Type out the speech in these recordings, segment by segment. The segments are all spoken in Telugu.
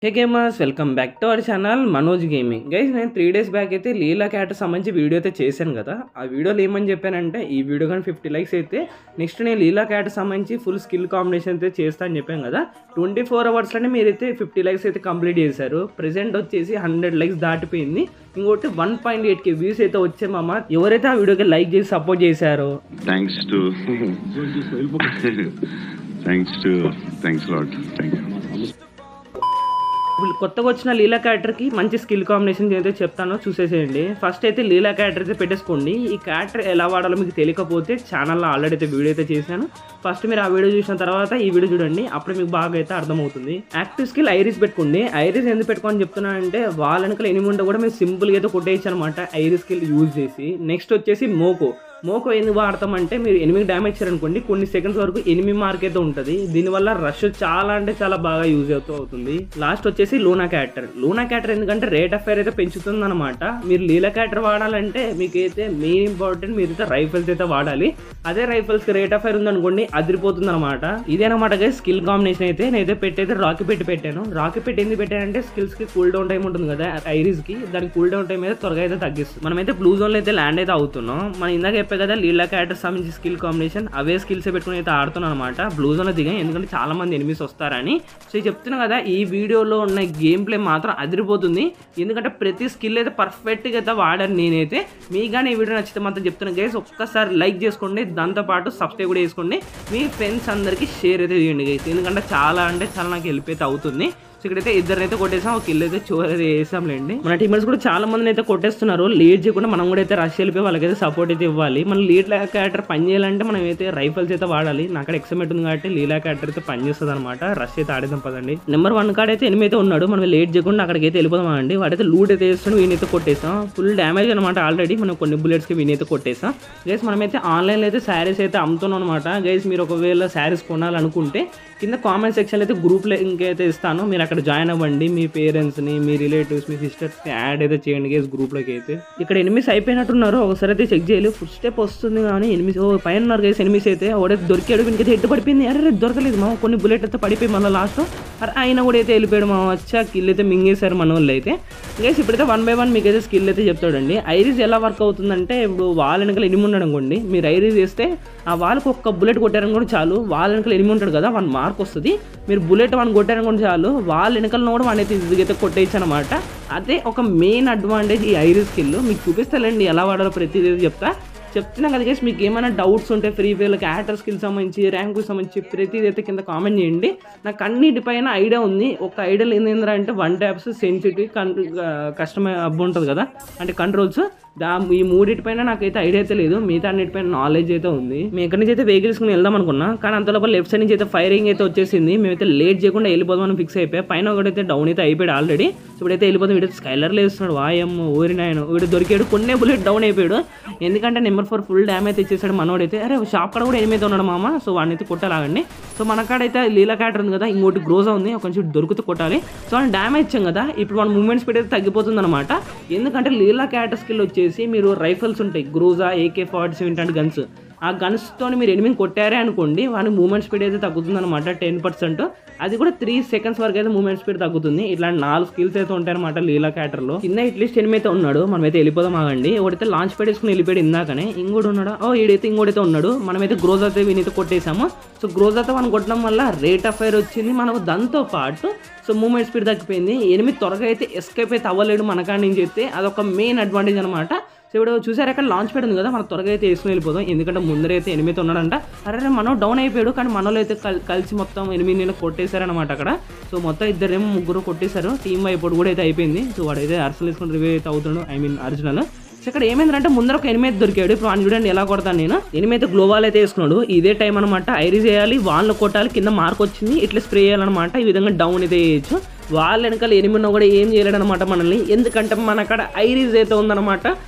Hey gamers, welcome back to our channel Manoj gaming. Guys, నేను 3 days బ్యాక్ అయితే లీలా క్యాట్ సంబంధించి వీడియో అయితే చేశాను కదా. ఆ వీడియోలో ఏమని చెప్పానంటే, ఈ వీడియో కానీ 50 likes అయితే నెక్స్ట్ నేను లీలా క్యాట్ సంబంధించి ఫుల్ స్కిల్ కాంబినేషన్ అయితే చేస్తా అని చెప్పాను కదా. 24 hours మీరైతే 50 likes అయితే కంప్లీట్ చేశారు. ప్రెసెంట్ వచ్చేసి 100 likes దాటిపోయింది. ఇంకోటి 1.8k వ్యూస్ అయితే వచ్చాయి మామ. ఎవరైతే ఆ వీడియోకి లైక్ చేసి సపోర్ట్ చేశారో థ్యాంక్స్ లాట్. Thank you. కొత్తగా వచ్చిన లీలా క్యారెక్టర్కి మంచి స్కిల్ కాంబినేషన్ అయితే చెప్తాను, చూసేసేయండి. ఫస్ట్ అయితే లీలా క్యారెక్టర్ అయితే పెట్టేసుకోండి. ఈ క్యారెక్టర్ ఎలా వాడాలో మీకు తెలియకపోతే ఛానల్లో ఆల్రెడీ అయితే వీడియో అయితే చేశాను. ఫస్ట్ మీరు ఆ వీడియో చూసిన తర్వాత ఈ వీడియో చూడండి, అప్పుడు మీకు బాగా అయితే అర్థమవుతుంది. యాక్టివ్ స్కిల్ ఐరిస్ పెట్టుకోండి. ఐరిస్ ఎందుకు పెట్టుకోని చెప్తున్నానంటే, వాళ్ళ వెనకాల ఎనిమి ఉంటే కూడా మీరు సింపుల్గా అయితే కొట్టేయచ్చు అనమాట ఐరిస్ స్కిల్ యూజ్ చేసి. నెక్స్ట్ వచ్చేసి మోకో ఎందుకు వాడతామంటే, మీరు ఎనిమికి డ్యామేజ్ చేయాలనుకోండి, కొన్ని సెకండ్స్ వరకు ఎనిమి మార్క్ అయితే ఉంటుంది. దీనివల్ల రష్ చాలా అంటే చాలా బాగా యూజ్ అవుతుంది. లాస్ట్ వచ్చేసి లూనా క్యారెక్టర్ ఎందుకంటే రేట్ ఆఫ్ ఫైర్ అయితే పెంచుతుంది అనమాట. మీరు లీలా క్యారెక్టర్ వాడాలంటే మీకైతే మెయిన్ ఇంపార్టెంట్, మీరైతే రైఫిల్స్ అయితే వాడాలి. అదే రైఫిల్స్ కి రేట్ ఆఫ్ ఫైర్ ఉందనుకోండి, అదిరిపోతుంది అనమాట. ఇదేనమాట స్కిల్ కాంబినేషన్ అయితే నేనైతే రాకెట్ పెట్టాను. రాకెట్ ఎందుకు పెట్టానంటే, స్కిల్స్ కి కూల్ డౌన్ టైం ఉంటుంది కదా ఐరిస్ కి, దానికి కూల్ డౌన్ టైం అయితే త్వరగా అయితే తగ్గిస్తుంది. మనమైతే బ్లూ జోన్ లో అయితే ల్యాండ్ అయితే అవుతున్నాం. మనం ఇందాక చెప్పే కదా లీలా క్యారెక్టర్ సంబంధించి స్కిల్ కాంబినేషన్, అవే స్కిల్స్ పెట్టుకుని అయితే ఆడుతున్నాను అనమాట. బ్లూ జోన్ లో దిగాం ఎందుకంటే చాలా మంది ఎనిమిస్ వస్తారని. సో చెప్తున్నా కదా, ఈ వీడియోలో ఉన్న గేమ్ ప్లే మాత్రం అదిరిపోతుంది. ఎందుకంటే ప్రతి స్కిల్ అయితే పర్ఫెక్ట్గా అయితే వాడాను నేనైతే. మీకు కానీ ఈ వీడియో నచ్చితే మాత్రం చెప్తున్నాను గైస్, ఒక్కసారి లైక్ చేసుకోండి, దాంతోపాటు సబ్స్క్రైబ్ కూడా చేసుకోండి. మీ ఫ్రెండ్స్ అందరికీ షేర్ అయితే చేయండి గైస్, ఎందుకంటే చాలా అంటే చాలా నాకు హెల్ప్ అయితే అవుతుంది. ఇక్కడైతే ఇద్దరినైతే కొట్టేసాం, ఒక కిల్ అయితే చోర్ అయితే వేసాంలేండి. మన టీమర్స్ కూడా చాలా మందిని అయితే కొట్టేస్తున్నారు. లీడ్ చేయకుండా మనం కూడా అయితే రష్ వెళ్ళిపోయి వాళ్ళకైతే సపోర్ట్ అయితే ఇవ్వాలి. మన లీడ్ క్యారెక్టర్ పని చేయాలంటే మనం అయితే రైఫల్స్ అయితే వాడాలి. నాకు అక్కడ ఎక్సైట్మెంట్ ఉంది కాబట్టి లీలా క్యారెక్టర్ అయితే పని చేస్తుంది అనమాట. రష్ అయితే ఆడేదాం పదండి. నెంబర్ 1 కాడ అయితే ఎనిమిది అయితే ఉన్నాడు. మనం లేట్ చేయకుండా అక్కడికి అయితే వెళ్ళిపోదాం అండి. వాడైతే లూట్ అయితే వేస్తున్నాడు, వీనైతే కొట్టేసాం. ఫుల్ డ్యామేజ్ అనమాట. ఆల్రెడీ మనం కొన్ని బుల్లెట్స్కి వీనైతే కొట్టేసాం. గైస్, మనమైతే ఆన్లైన్లో అయితే శారీస్ అయితే అమ్ముతున్నాం అనమాట. గైస్, మీరు ఒకవేళ శారీస్ కొనాలనుకుంటే కింద కామెంట్ సెక్షన్ అయితే గ్రూప్ లింక్ అయితే ఇస్తాను, మీరు అక్కడ జాయిన్ అవ్వండి. మీ పేరెంట్స్ని, మీ రిలేటివ్స్, మీ సిస్టర్స్ని యాడ్ అయితే చేయండి గైస్ గ్రూప్లోకి అయితే. ఇక్కడ ఎనిమిస్ అయిపోయినట్టున్నారు, ఒకసారి అయితే చెక్ చేయాలి. ఫుల్ స్టెప్ వస్తుంది కానీ ఎనిమిస్ పైన ఉన్నారు గైస్. ఎనిమిస్ అయితే ఒకడైతే దొరికాడు, వీనికి హెడ్ పడిపోయింది. అరే దొరకలేదు మా, కొన్ని బుల్లెట్ అయితే పడిపోయి మళ్ళీ లాస్ట్ ఆయన కూడా అయితే వెళ్ళిపోయాడు మా. వచ్చా కిల్ అయితే మింగేశారు మన వాళ్ళు అయితే. గైస్, ఇప్పుడైతే 1 by 1 మీకు అయితే స్కిల్ అయితే చెప్తాడండి. ఐరిస్ ఎలా వర్క్ అవుతుందంటే, ఇప్పుడు వాళ్ళ వెనకాల ఎనిమి ఉన్నాడు అనుకోండి, మీరు ఐరిస్ వేస్తే ఆ వాళ్ళకి ఒక్క బుల్లెట్ కొట్టారని కూడా చాలు, వాళ్ళ వెనకాల ఎనిమి ఉంటాడు కదా, 1 మార్క్ వస్తుంది. మీరు బుల్లెట్ 1 కొట్టారని కూడా చాలు, వాళ్ళ వెనకాల కూడా వాడిని అయితే ఈజీగా కొట్టేయచ్చు అనమాట. అదే ఒక మెయిన్ అడ్వాంటేజ్ ఈ ఐరిస్ స్కిల్. మీకు చూపిస్తానండి ఎలా వాడాలో ప్రతిదీ చెప్తున్నా కదా గైస్. మీకు ఏమైనా డౌట్స్ ఉంటే ఫ్రీ ఫైర్లో క్యారెక్టర్ స్కిల్ సంబంధించి, ర్యాంకు సంబంధించి ప్రతిదీ అయితే కింద కామెంట్ చేయండి. నాకు అన్నిటిపైన ఐడియా ఉంది. ఒక ఐడియా ఏంటంటే 1 taps, సెన్సిటివ్, కస్టమర్ అబ్బు ఉంటుంది కదా, అంటే కంట్రోల్స్, ఈ మూడింటిపైన నాకైతే ఐడియా అయితే లేదు. మిగతా అన్నిటిపైన నాలెడ్జ్ అయితే ఉంది. మేము ఎక్కడి నుంచి అయితే వెహికల్స్కి వెళ్దాం అనుకున్నా, కానీ అంతలోపల లెఫ్ట్ సైడ్ నుంచి అయితే ఫైరింగ్ అయితే వచ్చేసింది. మేమైతే లేట్ చేయకుండా వెళ్ళిపోదామని ఫిక్స్ అయిపోయి, పైన ఒకటైతే డౌన్ అయితే అయిపోయాడు ఆల్రెడీ. సో ఇప్పుడైతే వెళ్ళిపోతాం. వీడు స్కైలర్లో వేస్తున్నాడు, వాయమ్మ ఊరినాయన. వీడు దొరికాడు, కొన్ని బుల్లెట్ డౌన్ అయిపోయాడు. ఎందుకంటే నెంబర్ 4 ఫుల్ డ్యామేజ్ ఇచ్చేసాడు మనోడైతే. అరే షాప్ కాడ కూడా ఎనిమిది ఉన్నాడు మామ. సో వాడిని అయితే కొట్టాలండి. సో మన కాడైతే లీలా క్యారెక్టర్ ఉంది కదా, ఇంకోటి గ్రోజా ఉంది, కొంచెం దొరికితే కొట్టాలి. సో వాడిని డ్యామేజ్ ఇచ్చాం కదా, ఇప్పుడు మన మూవ్మెంట్ స్పీడ్ అయితే తగ్గిపోతుంది అనమాట. ఎందుకంటే లీలా క్యారెక్టర్ స్కిల్ వచ్చేసి, మీరు రైఫల్స్ ఉంటాయి, గ్రోజా, AK-47 అంటే గన్స్, ఆ గన్స్తో మీరు ఎనిమిది కొట్టారే అనుకోండి, వాడి మూవ్మెంట్ స్పీడ్ అయితే తగ్గుతుంది అనమాట 10%. అది కూడా 3 seconds వరకు అయితే మూవ్మెంట్ స్పీడ్ తగ్గుతుంది. ఇట్లాంటి 4 స్కిల్స్ అయితే ఉంటాయి అనమాట లీలా క్యారెక్టర్లో. కింద అట్లీస్ట్ ఎనిమిది అయితే ఉన్నాడు, మనమైతే వెళ్ళిపోదాం ఆగండి. ఒకటైతే లాంచ్ ప్యాడ్ వేసుకుని వెళ్ళిపోయాడు ఇందాకనే. ఇంకోటి ఉన్నాడు, ఈడైతే ఇంకోటైతే ఉన్నాడు. మనమైతే గ్రోజా అయితే వీనైతే కొట్టేసాము. సో గ్రోజాతో మనం కొట్టడం వల్ల రేట్ ఆఫ్ ఫైర్ వచ్చింది మనకు, దాంతో పాటు సో మూవ్మెంట్ స్పీడ్ తగ్గిపోయింది. ఎనిమిది త్వరగా అయితే ఎస్కేప్ అయితే అవ్వలేడు మన కాడి నుంచి అయితే, అదొక మెయిన్ అడ్వాంటేజ్ అనమాట. సో ఇప్పుడు చూసారు అక్కడ లాంచ్ ప్యాడ్ ఉంది కదా, మనం త్వరగా అయితే వేసుకుని వెళ్ళిపోదాం. ఎందుకంటే ముందరైతే ఎనిమిది ఉన్నాడంట. అరే మనం డౌన్ అయిపోయాడు, కానీ మనలో అయితే కలిసి మొత్తం 8 కొట్టేశారనమాట అక్కడ. సో మొత్తం 2-3 కొట్టేశారు. టీమ్ అయిపోయి కూడా అయితే అయిపోయింది. సో వాడైతే అర్సల్ వేసుకుని రివ్యూ అయితే అవుతున్నాడు, అర్జునల్. సో ఇక్కడ ఏమైందంటే, ముందర ఒక ఎనిమిది దొరికాడు. ఇప్పుడు వాడిని చూడండి ఎలా కొడతాను నేను. ఎనిమిది గ్లోవాల్ అయితే వేసుకున్నాడు. ఇదే టైం అనమాట, ఐరిస్ వేయాలి, వాళ్ళని కొట్టాలి, కింద మార్క్ వచ్చింది, ఇట్లా స్ప్రే చేయాలన్నమాట. ఈ విధంగా డౌన్ అయితే వేయచ్చు. వాళ్ళ వెనకాల ఎనిమిది ఉన్నా కూడా ఏం చేయలేడు అనమాట మనల్ని, ఎందుకంటే మన అక్కడ ఐరిస్ అయితే ఉందన్నమాట.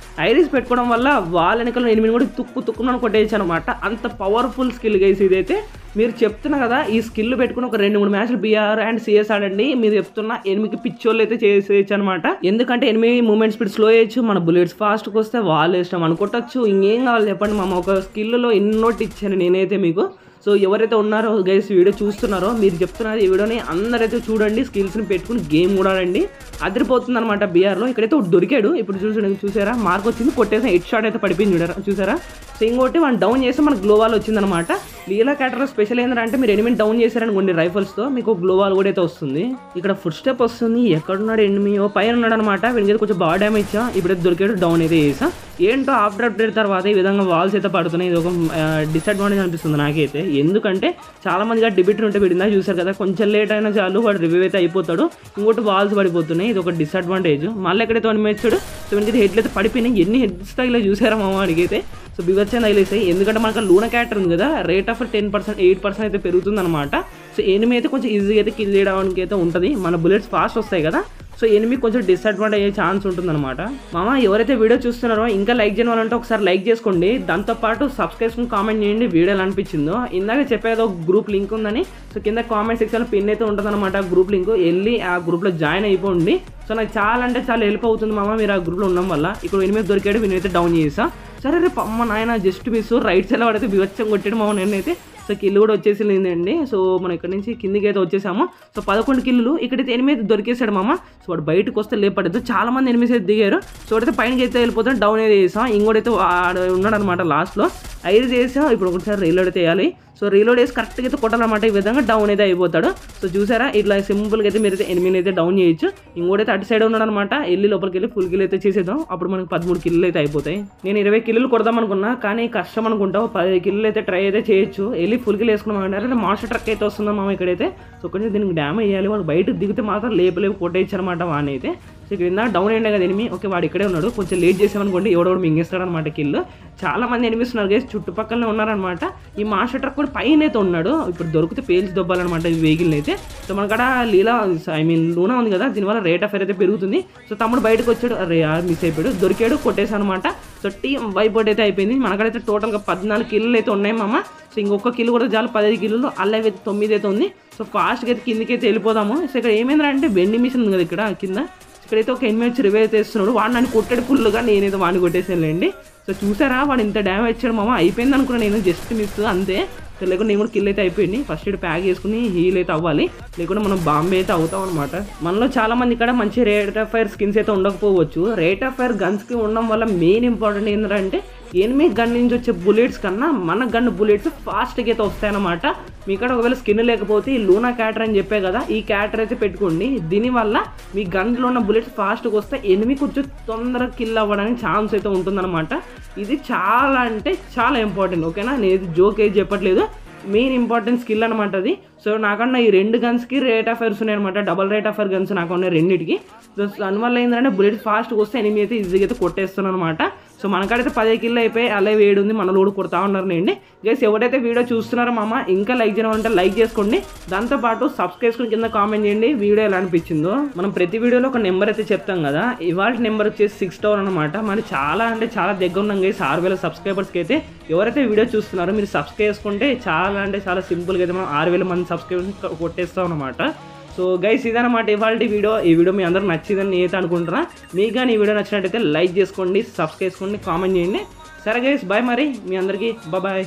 ఐరిస్ పెట్టుకోవడం వల్ల వాళ్ళ వెనకాల ఎనిమిది కూడా తుక్కున కొట్టేయచ్చు అనమాట. అంత పవర్ఫుల్ స్కిల్ గైస్ ఇదైతే. మీరు చెప్తున్నా కదా, ఈ స్కిల్ పెట్టుకుని ఒక 2-3 మ్యాచ్లు BR అండ్ CS ఆడండి. మీరు చెప్తున్నా ఎనిమిది పిచ్చోళ్ళు అయితే చేసేయచ్చు అనమాట. ఎందుకంటే ఎనిమిది మూవ్మెంట్ స్పీడ్ స్లో చేయొచ్చు, మన బుల్లెట్స్ ఫాస్ట్కి వస్తే వాళ్ళు ఇష్టం అనుకొట్టచ్చు. ఇంకేం కావాలి చెప్పండి మామ. ఒక స్కిల్లో ఎన్నోటి ఇచ్చాను నేనైతే మీకు. సో ఎవరైతే ఉన్నారో గైస్ వీడియో చూస్తున్నారో మీరు చెప్తున్నారు ఈ వీడియోని అందరైతే చూడండి, స్కిల్స్ని పెట్టుకుని గేమ్ కూడా ఆడండి, అదిరిపోతుంది అనమాట. బీఆర్లో ఇక్కడైతే దొరికాడు, ఇప్పుడు చూసారా మార్క్ వచ్చింది, కొట్టేసిన హెడ్ షాట్ అయితే పడిపోయింది చూసారా. సో ఇంకోటి వన్ డౌన్ చేస్తే మనకు గ్లోవాల్ వచ్చిందనమాట. లీలా క్యారెక్టర్లో స్పెషల్ ఏంటంటే మీరు ఎనిమిది డౌన్ చేశారనుకోండి రైఫల్స్తో మీకు గ్లోవాల్ కూడా అయితే వస్తుంది. ఇక్కడ ఫుడ్ స్టెప్ వస్తుంది, ఎక్కడున్నాడు ఎనిమి ఓ పైన ఉన్నాడు అనమాట, వీడికి కొంచెం బాగా డ్యామేజ్ ఇచ్చా, ఇప్పుడైతే దొరికాడు డౌన్ అయితే చేసా. ఏంటో ఆఫ్టర్ అప్డేట్ తర్వాత ఈ విధంగా వాల్స్ అయితే పడుతున్నాయి, ఇది ఒక డిసడ్వాంటేజ్ అనిపిస్తుంది నాకైతే. ఎందుకంటే చాలా మందిగా డిబిటర్ ఉంటే వీడిందా చూసారు కదా, కొంచెం లేట్ అయినా చాలు వాడు రివ్యూ అయితే అయిపోతాడు, ఇంకోటి వాల్స్ పడిపోతున్నాయి, ఇది ఒక డిసడ్వాంటేజ్. మళ్ళీ ఎక్కడైతే వన్ మేచ్చాడు, సో వీనికి హెడ్లు అయితే పడిపోయినాయి, ఎన్ని హెడ్స్ తగిలా చూసారా మామ అడిగితే. సో బివర్చన్ తగిలేసాయి, ఎందుకంటే మనకు లూనా క్యారెక్టర్ ఉంది కదా, రేట్ ఆఫ్ 10% 8% అయితే పెరుగుతుంది అనమాట. సో ఎనిమి అయితే కొంచెం ఈజీగా అయితే కిల్ చేయడానికి అయితే ఉంటుంది, మన బుల్లెట్స్ ఫాస్ట్ వస్తాయి కదా, సో ఎనిమి కొంచెం డిసడ్వాంటేజ్ అయ్యే ఛాన్స్ ఉంటుంది అనమాట. మామ ఎవరైతే వీడియో చూస్తున్నారో ఇంకా లైక్ చేయాలంటే ఒకసారి లైక్ చేసుకోండి, దాంతోపాటు సబ్స్క్రిప్షన్ కామెంట్ చేయండి వీడియో ఎలా అనిపించిందో. ఇందాక చెప్పేది ఒక గ్రూప్ లింక్ ఉందని, సో కింద కామెంట్ సెక్షన్లో పిన్ అయితే ఉంటుంది అనమాట గ్రూప్ లింక్, వెళ్ళి ఆ గ్రూప్లో జాయిన్ అయిపోండి. సో నాకు చాలా అంటే చాలా హెల్ప్ అవుతుంది మామ మీరు ఆ గ్రూప్లో ఉండడం వల్ల. ఇక్కడ ఎనిమిది దొరికాడు, వీనైతే డౌన్ చేసా. సరే రేపు అమ్మ నాయన జస్ట్ మిస్ రైట్ సైడ్ వాడైతే బివచ్చం కొట్టాడు మామ నేనైతే. సో కిల్లు కూడా వచ్చేసిందండి. సో మనం ఇక్కడ నుంచి కిందికి అయితే వచ్చేసాము. సో 11 కిల్లులు, ఇక్కడైతే ఎనిమిది దొరికేసాడు మామ. సో వాడు బయటకు వస్తే లేపడదు, చాలా మంది ఎనిమిది అయితే దిగారు. సో వాడైతే పైనకి అయితే వెళ్ళిపోతాడు, డౌన్ అయితే చేసాం. ఇంకోటైతే ఉన్నాడు అనమాట లాస్ట్లో, 5 చేసాం. ఇప్పుడు ఒకసారి రీలోడ్ అయితే వేయాలి. సో రీలోడ్ వేసి కరెక్ట్గా అయితే కొట్టాలన్నమాట, ఈ విధంగా డౌన్ అయితే అయిపోతాడు. సో చూసారా ఇట్లా సింపుల్గా అయితే మీరు అయితే ఎనిమిది అయితే డౌన్ చేయొచ్చు. ఇంకోటైతే అటు సైడ్ ఉన్నాడు అనమాట, వెళ్ళి లోపలికి వెళ్ళి ఫుల్ కిల్ అయితే చేసేద్దాం, అప్పుడు మనకి 13 కిల్లు అయితే అయిపోతాయి. నేను 20 కిల్లులు కొడదాం అనుకున్నా, కానీ కష్టం అనుకుంటా, 10 కిల్లు అయితే ట్రై అయితే చేయొచ్చు. వెళ్ళి ఫుల్ కిల్ వేసుకున్నాం అంటే మాస్టర్ ట్రక్ అయితే వస్తుందా మామ ఇక్కడైతే. సో కొంచెం దీనికి డ్యామేజ్ చేయాలి, వాళ్ళు బయటకు దిగితే మాత్రం లేపు కొట్టేయచ్చు అనమాట వాడిని అయితే. సో ఇక్కడ ఇందాక డౌన్ అయ్యిండే కదా ఎనిమి, ఓకే వాడు ఇక్కడే ఉన్నాడు, కొంచెం లేట్ చేసామనుకోండి ఎవడోడు మింగేస్తాడు అనమాట కిల్లు. చాలా మంది ఎనిమిస్తున్నారు గైస్, చుట్టుపక్కలనే ఉన్నారనమాట. ఈ మాస్టర్ ట్రక్ కూడా పైన అయితే ఉన్నాడు, ఇప్పుడు దొరికితే పేల్చి దొబ్బాలన్నమాట ఈ వెహికల్ని అయితే. సో మనకాడ లీలా లూనా ఉంది కదా, దీనివల్ల రేట్ ఆఫ్ ఫైర్ అయితే పెరుగుతుంది. సో తమ్ముడు బయటకు వచ్చాడు, అరే మిస్ అయిపోయాడు, దొరికాడు, కొట్టేసాను అనమాట. సో టీం వైపోట్ అయితే అయిపోయింది. మనకడైతే టోటల్గా 14 కిల్లు అయితే ఉన్నాయి మామ. సో ఇంకొక కిల్లు కూడా చాలా 15 కిల్లులు, అల్లైతే 9 అయితే ఉంది. సో ఫాస్ట్గా అయితే కిందికి అయితే వెళ్ళిపోదాము. సో ఇక్కడ ఏమైందంటే వెండి మిషన్ ఉంది కదా ఇక్కడ కింద, ఇక్కడైతే ఒక ఎనిమిది వచ్చి రివైవ్ చేస్తున్నాడు, వాడు నన్ను కొట్టాడు ఫుల్గా, నేనైతే వాడిని కొట్టేసానులేండి. సో చూసారా వాడు ఇంత డ్యామేజ్ ఇచ్చాడు మామ, అయిపోయింది అనుకున్నా నేను, జస్ట్ మిస్ అంతే. సో లేకుండా నేను కూడా కిల్ అయితే అయిపోయింది. ఫస్ట్ ఇటు ప్యాక్ చేసుకుని హీల్ అయితే అవ్వాలి, లేకుండా మనం బాంబే అయితే అవుతాం అనమాట. మనలో చాలా మంది ఇక్కడ మంచి రేట్ ఆఫ్ ఫైర్ స్కిన్స్ అయితే ఉండకపోవచ్చు. రేట్ ఆఫ్ ఫైర్ గన్స్కి ఉండడం వల్ల మెయిన్ ఇంపార్టెంట్ ఏంటంటే ఎనిమి గన్ నుంచి వచ్చే బుల్లెట్స్ కన్నా మన గన్ బుల్లెట్స్ ఫాస్ట్గా అయితే వస్తాయన్నమాట. మీ కాడ ఒకవేళ స్కిన్ లేకపోతే ఈ లూనా క్యారెక్టర్ అని చెప్పే కదా, ఈ క్యారెక్టర్ అయితే పెట్టుకోండి. దీనివల్ల మీ గన్లో ఉన్న బుల్లెట్స్ ఫాస్ట్గా వస్తే ఎనిమి కొంచెం తొందరగా కిల్ అవ్వడానికి ఛాన్స్ అయితే ఉంటుందన్నమాట. ఇది చాలా అంటే చాలా ఇంపార్టెంట్, ఓకేనా. నేను జోక్ ఏది చెప్పట్లేదు, మెయిన్ ఇంపార్టెంట్ స్కిల్ అనమాట అది. సో నాకన్నా ఈ 2 గన్స్కి రేట్ ఆఫ్ ఫైర్స్ ఉన్నాయి అనమాట, double rate of fire guns నాకు ఉన్నాయి రెండింటికి. సో దానివల్ల ఏంటంటే బుల్లెట్ ఫాస్ట్గా వస్తే ఎనిమి అయితే ఈజీగా అయితే కొట్టేస్తున్నాను అనమాట. సో మనకాడైతే 10 కిల్లు అయిపోయి అలా 7 ఉంది, మన లోడు కొడతా ఉన్నారు నేను గైస్. ఎవరైతే వీడియో చూస్తున్నారో మామ ఇంకా లైక్ చేయాలంటే లైక్ చేసుకోండి, దాంతోపాటు సబ్స్క్రైబ్ కింద కామెంట్ చేయండి వీడియో ఎలా అనిపించిందో. మనం ప్రతి వీడియోలో ఒక నెంబర్ అయితే చెప్తాం కదా, ఇవాళ నెంబర్ వచ్చేసి 6,000 అనమాట. మరి చాలా అంటే చాలా దగ్గర ఉన్నాం గైస్ 6,000 సబ్స్క్రైబర్స్కి అయితే. ఎవరైతే వీడియో చూస్తున్నారో మీరు సబ్స్క్రైబ్ చేసుకుంటే చాలా అంటే చాలా సింపుల్గా అయితే మనం 6,000 మంది సబ్స్క్రైబర్స్ కొట్టేస్తాం అనమాట. సో గైస్ ఇదన్నమాట ఇవాళ వీడియో. ఈ వీడియో మీ అందరికి నచ్చిందని నేనైతే అనుకుంటున్నా. మీకు కానీ ఈ వీడియో నచ్చినట్టయితే లైక్ చేసుకోండి, సబ్స్క్రైబ్ చేసుకోండి, కామెంట్ చేయండి. సరే గైస్ బాయ్, మరి మీ అందరికీ బాయ్.